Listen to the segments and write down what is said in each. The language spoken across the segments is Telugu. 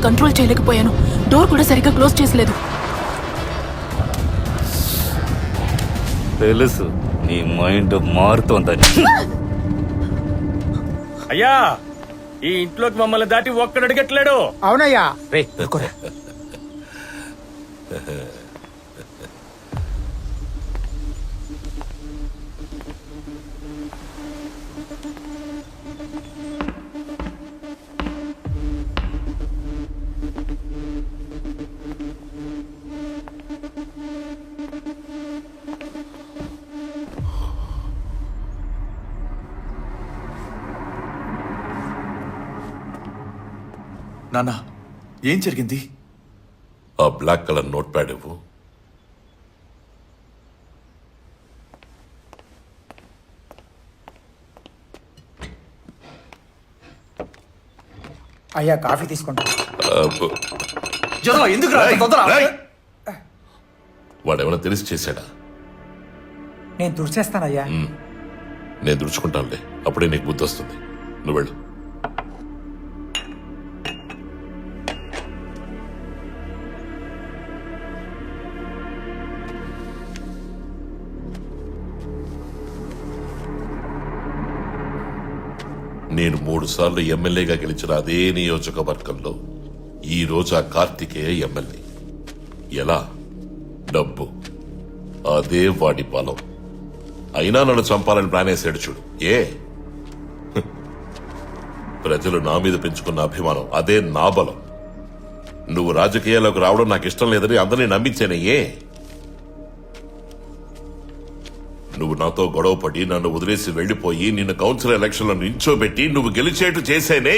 కంట్రోల్ చేయలేకపోయాను. డోర్ కూడా సరిగ్గా క్లోజ్ చేసలేదు. తెలుసు నీ మైండ్ మారుతోందని. అయ్యా, ఈ ఇంట్లోకి మమ్మల్ని దాటి ఒక్కడు అడిగట్లేడు. అవునయ్యా. నాన్న, ఏం జరిగింది? ఆ బ్లాక్ కలర్ నోట్ ప్యాడ్ ఇవ్వు. అయ్యా, కాఫీ తీసుకుంటా. ఎందుకు వాడేమైనా తెలిసి చేశాడా? నేను తుడిచేస్తానయ్యా. నేను దుడుచుకుంటానులే, అప్పుడే నీకు బుద్ధి వస్తుంది. నువ్వు వెళ్ళు. నేను 3 సార్లు ఎమ్మెల్యేగా గెలిచిన అదే నియోజకవర్గంలో ఈ రోజు ఆ కార్తికేయ ఎమ్మెల్యే. ఎలా? డబ్బు, అదే వాడి బలం. అయినా నన్ను చంపాలని ప్లాన్ వేసాడు చూడు. ప్రజలు నా మీద పెంచుకున్న అభిమానం అదే నా బలం. నువ్వు రాజకీయాల్లోకి రావడం నాకు ఇష్టం లేదని అందరినీ నమ్మించానే. నువ్వు నాతో గొడవ పడి నన్ను వదిలేసి వెళ్లిపోయి నిన్ను కౌన్సిల్ ఎలక్షన్ లో నిల్చోబెట్టి నువ్వు గెలిచేట్టు చేసేనే.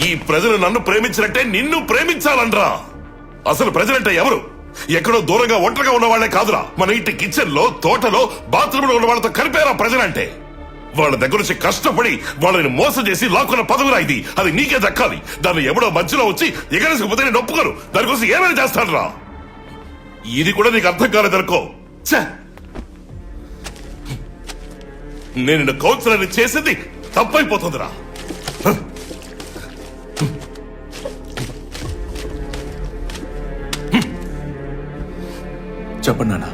ఈ ప్రజలు నన్ను ప్రేమించినట్టే నిన్ను ప్రేమించాలనరా? అసలు ప్రజలంటే ఎవరు? ఎక్కడో దూరంగా ఒంటరిగా ఉన్న వాళ్లే కాదురా, మన ఇంటి కిచెన్ లో, తోటలో, బాత్రూమ్ లో ఉన్న వాళ్ళతో కలిపేరా ప్రజలంటే. వాళ్ళ దగ్గర నుంచి కష్టపడి వాళ్ళని మోసం చేసి లాక్కున్న పదవిరా ఇది. అది నీకే దక్కాలి. దాన్ని ఎవడో మధ్యలో వచ్చి ఎగరేసుకుపోతే నేను ఒప్పుకోను. దానికోసం ఏమైనా చేస్తానరా? ఇది కూడా నీకు అర్థం కాలేదనుకో. నేను కౌన్సిలర్ చేసింది తప్పైపోతుందిరా. చెప్పండి నాన్న,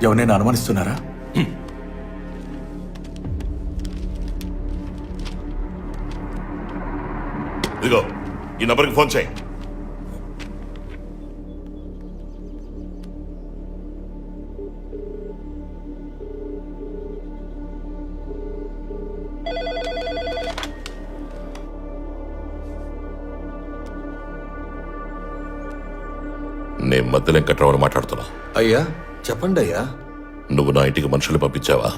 ఎవరైనా అనుమానిస్తున్నారా? ఇదిగో ఈ నంబర్కి ఫోన్ చేయి. నేను మధ్య వెంకట్రావుని మాట్లాడుతున్నా. అయ్యా, చెప్పండి అయ్యా. నువ్వు నా ఇంటికి మనుషులు పంపించావా?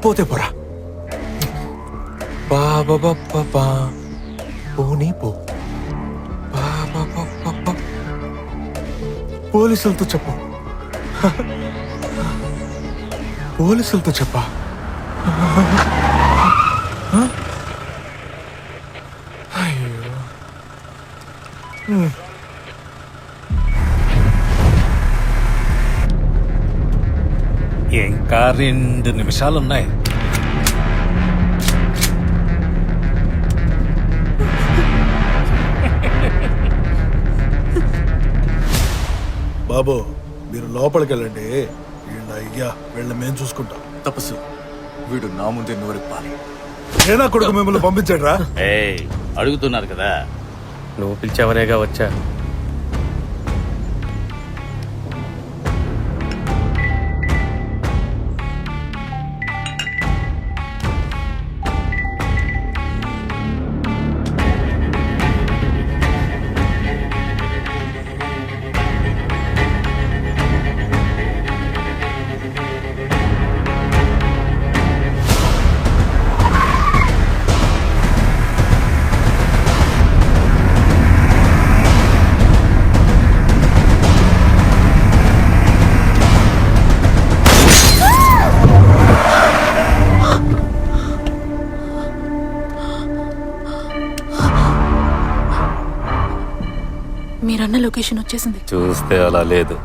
పోతే పోరా. పోనీ పో. పోలీసులతో చెప్పు. పోలీసులతో చెప్పా. అయ్యో, ఇంకా 2 నిమిషాలున్నాయి. బాబు, మీరు లోపలికి వెళ్ళండి. వీళ్ళ అయ్యా వీళ్ళ మేము చూసుకుంటాం. తపస్సు, వీడు నా ముందే నోరెప్పాలి. ఏనా కొడుకు మిమ్మల్ని పంపించాడు రా? అడుగుతున్నారు కదా. నువ్వు పిలిచావనేగా వచ్చా. మీరన్న లొకేషన్ వచ్చేసింది. చూస్తే అలా లేదు.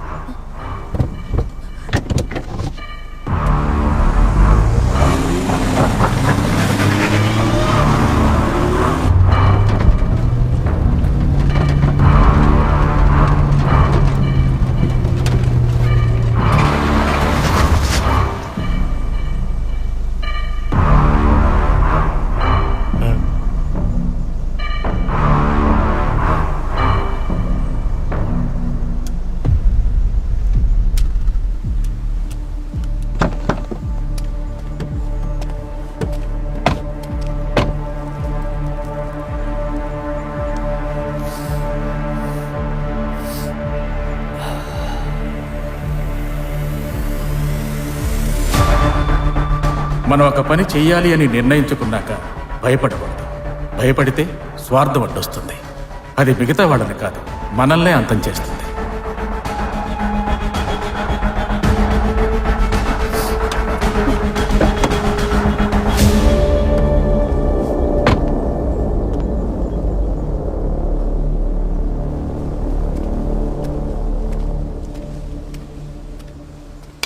మనం ఒక పని చెయ్యాలి అని నిర్ణయించుకున్నాక భయపడకూడదు. భయపడితే స్వార్థం అడ్డొస్తుంది. అది మిగతా వాళ్ళని కాదు, మనల్నే అంతం చేస్తుంది.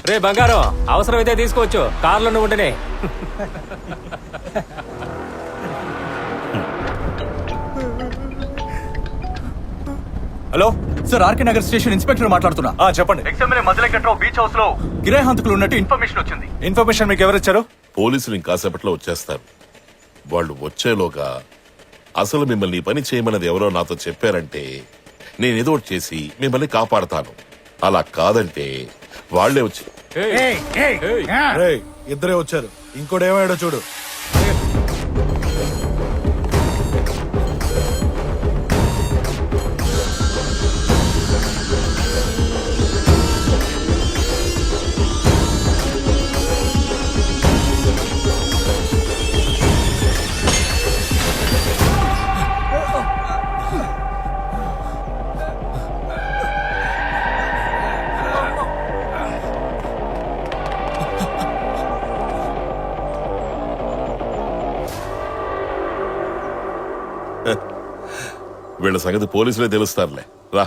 రే బంగారం, అవసరమైతే తీసుకోవచ్చు, కార్లో నువ్వు ఉంటేనే. Hello sir, RK Nagar station inspector మాట్లాడుతున్నా. చెప్పండి. ఎక్స్ఎంఎల్ఏ మధులెక్కట్రావు బీచ్ హౌస్ లో కిరాయి హంతకులు ఉన్నట్టు ఇన్ఫర్మేషన్ వచ్చింది. ఇన్ఫర్మేషన్ మీకు ఎవరిచ్చారు? పోలీసులు ఇంకాసేపట్లో వచ్చేస్తారు. వాళ్ళు వచ్చేలోగా అసలు మిమ్మల్ని ఈ పని చేయమన్నది ఎవరో నాతో చెప్పారంటే నేనేదో ఒకటి చేసి మిమ్మల్ని కాపాడతాను. అలా కాదంటే వాళ్లే వచ్చి రేయ్, ఇద్దరే వచ్చారు, ఇంకోటి ఏమాడో చూడు. వీళ్ళ సంగతి పోలీసులే తెలుస్తారులే. రా.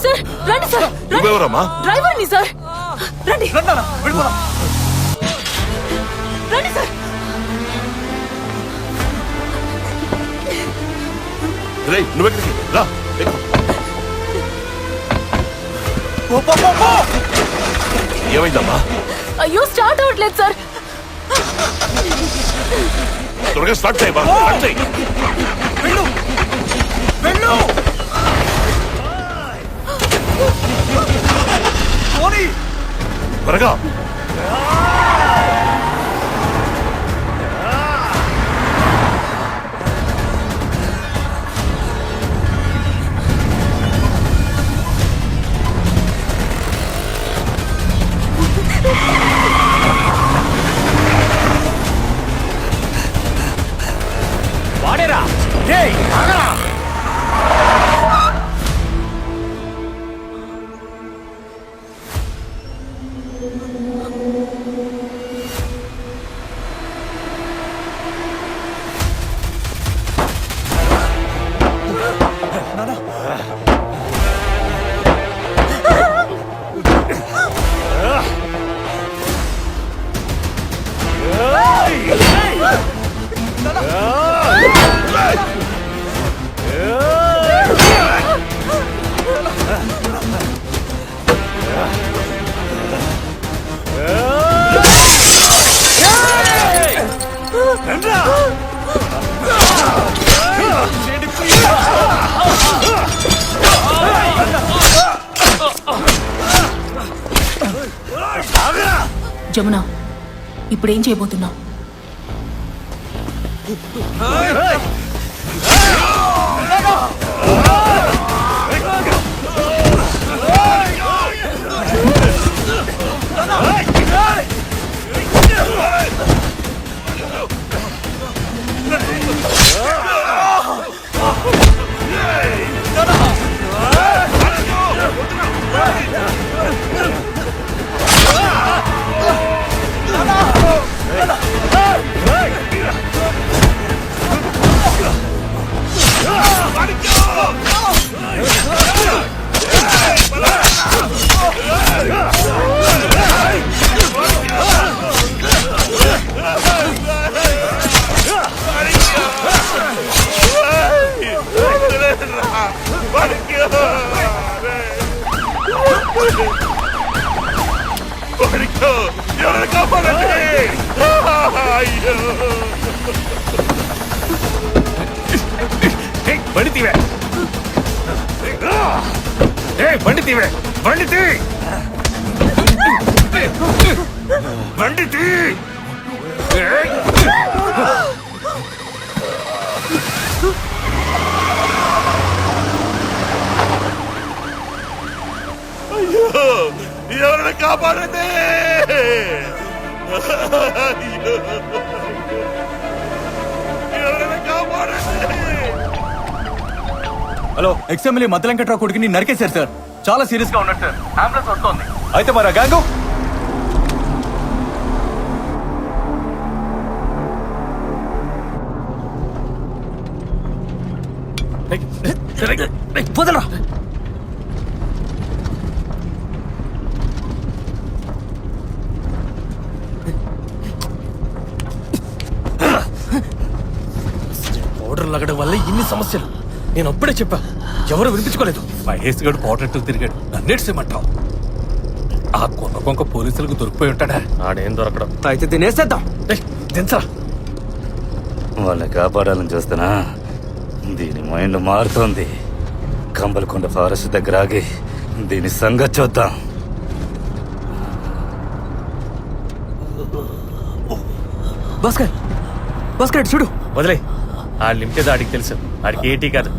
సార్ రండి సార్. నువ్వెవరమ్మా? డ్రైవర్ని సార్. రండి రండి సార్. రేయ్, నువ్వెక్కడికి రా. ఎక్కు. ఏమైందమ్మా? అయ్యో స్టార్ట్ అవ్వట్లేదు సార్. త్వరగా స్టార్ట్ చేయబా. స్టార్ట్ చేయి. త్వరగా. వాడేరా. జమున, ఇప్పుడేం చేయబోతున్నావు? ఎవరైనా కాపాడండి! అయ్యో! బండి తీవే బండి తీవే బండి తీ బండి తీ ఎవరైనా కాపాడండి! అయ్యో! ఎవరైనా కాపాడండి! హలో ఎక్స్ఎమ్మెల్యే మధ్య వెంకట్రావు కొడుకుని నరికేశారు సార్. చాలా సీరియస్ గా ఉన్నాడు సార్. అంబులెన్స్ వస్తోంది. అయితే మరి ఆ గ్యాంగు వదలరా పౌడర్ లగడం వల్ల ఇన్ని సమస్యలు. నేను అప్పుడే చెప్పా, ఎవరు వినిపించుకోలేదు. మహేష్ గడు పౌడర్ తిరిగాడు, నన్నేడ్సేమంటావు? ఆ కొన్న కొంక పోలీసులకు దొరికిపోయి ఉంటాడా? ఆడేం దొరకడం. అయితే తినేసేద్దాం. దించరా. వాళ్ళని కాపాడాలని చూస్తున్నా దీని మైండ్ మారుతోంది. కంబలకొండ ఫారెస్ట్ దగ్గర ఆగి దీని సంగతి చూద్దాం. భాస్కర్ భాస్కర్ చూడు. వదిలే, ఆ లిమిటేది ఆడికి తెలుసు. ఆడికి ఏటీ కాదు.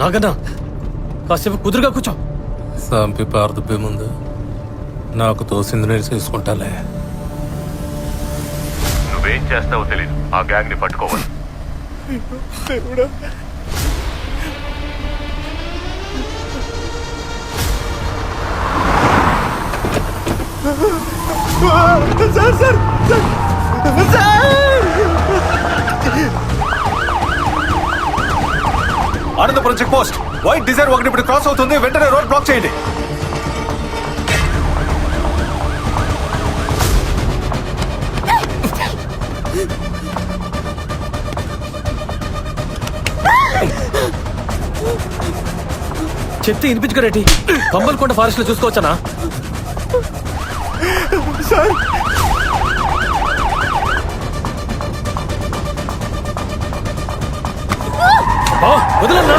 నాకన్నా కాసేపు కుదురుగా కూర్చో. సంపి పారదుబ్బే ముందు నాకు తోసింది నేను చేసుకుంటాలే. నువ్వేం చేస్తావో తెలీదు. ఆ గ్యాంగ్ ని పట్టుకోవాలి. Anandapuram check post white Dzire ఒకటి ఇప్పుడు క్రాస్ అవుతుంది. వెంటనే రోడ్ బ్లాక్ చేయండి. చెప్తే వినిపించుకోరేటి? కంబల్కొండ ఫారెస్ట్ లో చూసుకోవచ్చనా? వదలన్నా.